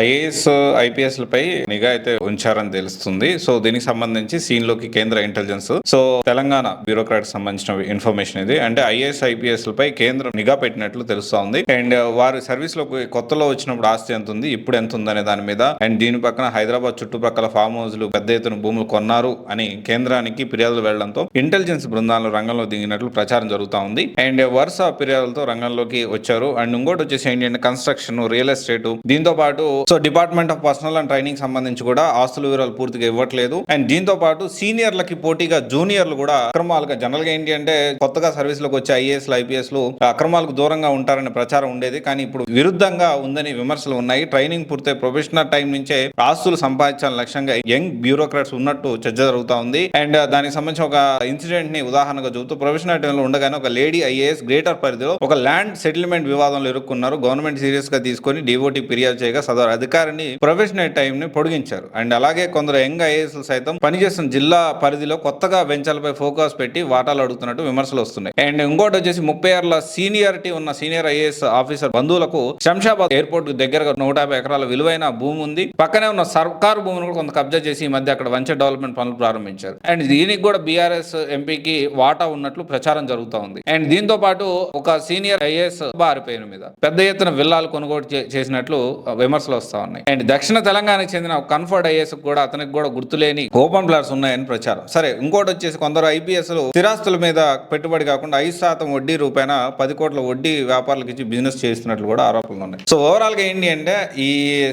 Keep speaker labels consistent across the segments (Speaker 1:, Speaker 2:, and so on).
Speaker 1: IAS, ఐపీఎస్లపై నిఘా అయితే ఉంచారని తెలుస్తుంది. సో దీనికి సంబంధించి సీన్లోకి కేంద్ర ఇంటెలిజెన్స్, సో తెలంగాణ బ్యూరోక్రాట్ సంబంధించిన ఇన్ఫర్మేషన్ ఇది. అంటే ఐఏఎస్, ఐపీఎస్లపై కేంద్రం నిఘా పెట్టినట్లు తెలుస్తోంది. అండ్ వారి సర్వీస్ లోకి కొత్తలో వచ్చినప్పుడు ఆస్తి ఎంత ఉంది, ఇప్పుడు ఎంత ఉంది అనే దాని మీద, అండ్ దీని పక్కన హైదరాబాద్ చుట్టుపక్కల ఫామ్ హౌస్లు పెద్ద ఎత్తున భూములు కొన్నారు అని కేంద్రానికి ఫిర్యాదులు వెళ్లడంతో ఇంటెలిజెన్స్ బృందాలు రంగంలో దిగినట్లు ప్రచారం జరుగుతా ఉంది. అండ్ వరుస ఫిర్యాదులతో రంగంలోకి వచ్చారు. అండ్ ఇంకోటి వచ్చేసి ఏంటంటే కన్స్ట్రక్షన్, రియల్ ఎస్టేట్, దీంతో పాటు so department of personal and training సంబంధించి కూడా ఆస్తుల వివరాలు పూర్తిగా ఇవ్వట్లేదు. అండ్ దీంతో పాటు సీనియర్లకి పోటీగా జూనియర్లు కూడా అక్రమాలుగా, జనరల్ గా ఏంటి అంటే కొత్తగా సర్వీస్ లోకి వచ్చే ఐఏఎస్, ఐపీఎస్ అక్రమాలకు దూరంగా ఉంటారనే ప్రచారం ఉండేది. కానీ ఇప్పుడు విరుద్ధంగా ఉందని విమర్శలు ఉన్నాయి. ట్రైనింగ్ పూర్తయి ప్రొఫెషనల్ టైం నుంచే ఆస్తులు సంపాదించాలని లక్ష్యంగా యంగ్ బ్యూరోక్రాట్స్ ఉన్నట్టు చర్చ జరుగుతా ఉంది. అండ్ దానికి సంబంధించిన ఒక ఇన్సిడెంట్ ని ఉదాహరణగా చూస్తూ, ప్రొఫెషనల్ టైంలో ఉండగానే ఒక లేడీ ఐఏఎస్ గ్రేటర్ పరిధిలో ఒక ల్యాండ్ సెటిల్మెంట్ వివాదంలో ఇరుక్కున్నారు. గవర్నమెంట్ సీరియస్ గా తీసుకొని డివోటీ ఫిర్యాదు చేయగా సదరు అధికారిని ప్రొఫెషనల్ టైం ని పొడిగించారు. అండ్ అలాగే కొందరు యంగ్ ఐఏఎస్ సైతం పనిచేస్తున్న జిల్లా పరిధిలో కొత్తగా వెంచర్లపై ఫోకస్ పెట్టి వాటాలు అడుగుతున్నట్టు విమర్శలు వస్తున్నాయి. అండ్ ఇంకోటి వచ్చేసి 30 ఏళ్ల సీనియారిటీ ఉన్న సీనియర్ ఐఏఎస్ ఆఫీసర్ బంధువులకు శంషాబాద్ ఎయిర్పోర్ట్ దగ్గరగా 150 ఎకరాల విలువైన భూమి ఉంది. పక్కనే ఉన్న సర్కారు భూమిని కూడా కొంత కబ్జా చేసి ఈ మధ్య అక్కడ వెంచర్ డెవలప్మెంట్ పనులు ప్రారంభించారు. అండ్ దీనికి కూడా బీఆర్ఎస్ ఎంపీకి వాటా ఉన్నట్లు ప్రచారం జరుగుతూ ఉంది. అండ్ దీంతో పాటు ఒక సీనియర్ ఐఏఎస్ భార్య పేరు మీద పెద్ద ఎత్తున విల్లాలు కొనుగోలు చేసినట్లు విమర్శలు వస్తా ఉన్నాయి. అండ్ దక్షిణ తెలంగాణకు చెందిన కన్ఫర్డ్ ఐఏఎస్ కూడా అతనికి కూడా గుర్తులేని ఓపెన్ ప్లాట్స్ ఉన్నాయని ప్రచారం. సరే, ఇంకోటి వచ్చేసి కొందరు ఐపీఎస్ స్థిరాస్తుల మీద పెట్టుబడి కాకుండా 5% వడ్డీ రూపాయన 10 కోట్ల వడ్డీ వ్యాపారులకు ఇచ్చి బిజినెస్ చేస్తున్నట్లు కూడా ఆరోపణలు ఉన్నాయి. సో ఓవరాల్ గా ఏంటి అంటే ఈ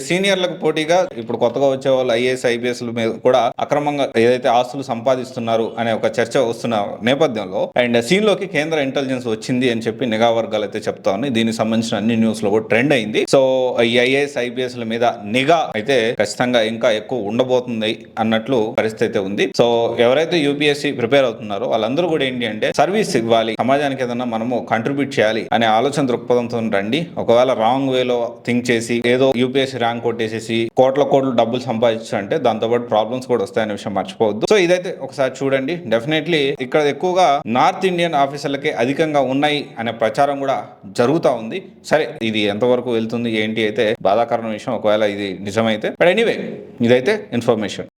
Speaker 1: సీనియర్లకు పోటీగా ఇప్పుడు కొత్తగా వచ్చే వాళ్ళు ఐఏఎస్, ఐపీఎస్ మీద కూడా అక్రమంగా ఏదైతే ఆస్తులు సంపాదిస్తున్నారు అనే ఒక చర్చ వస్తున్న నేపథ్యంలో అండ్ సీన్ లోకి కేంద్ర ఇంటెలిజెన్స్ వచ్చింది అని చెప్పి నిఘా వర్గాలు అయితే చెప్తా ఉన్నాయి. దీనికి సంబంధించిన అన్ని న్యూస్ లో కూడా ట్రెండ్ అయింది. సో ఈ ఐఏఎస్, ఐపీఎస్ మీద నిఘా అయితే ఖచ్చితంగా ఇంకా ఎక్కువ ఉండబోతుంది అన్నట్లు పరిస్థితి అయితే ఉంది. సో ఎవరైతే యూపీఎస్సీ ప్రిపేర్ అవుతున్నారో వాళ్ళందరూ కూడా ఏంటి అంటే సర్వీస్ ఇవ్వాలి, సమాజానికి ఏదన్నా మనము కంట్రిబ్యూట్ చేయాలి అనే ఆలోచన దృక్పథంతో రండి. ఒకవేళ రాంగ్ వేలో థింక్ చేసి ఏదో యూపీఎస్సీ ర్యాంక్ కొట్టేసేసి కోట్ల డబ్బులు సంపాదించు అంటే దాంతో పాటు ప్రాబ్లమ్స్ కూడా వస్తాయనే విషయం మర్చిపోవద్దు. సో ఇదైతే ఒకసారి చూడండి. డెఫినెట్లీ ఇక్కడ ఎక్కువగా నార్త్ ఇండియన్ ఆఫీసర్లకే అధికంగా ఉన్నాయి అనే ప్రచారం కూడా జరుగుతూ ఉంది. సరే, ఇది ఎంతవరకు వెళ్తుంది ఏంటి అయితే బాధాకరమైన విషయం ఒకవేళ ఇది నిజమైతే. బట్ ఎనీవే, ఇదైతే ఇన్ఫర్మేషన్.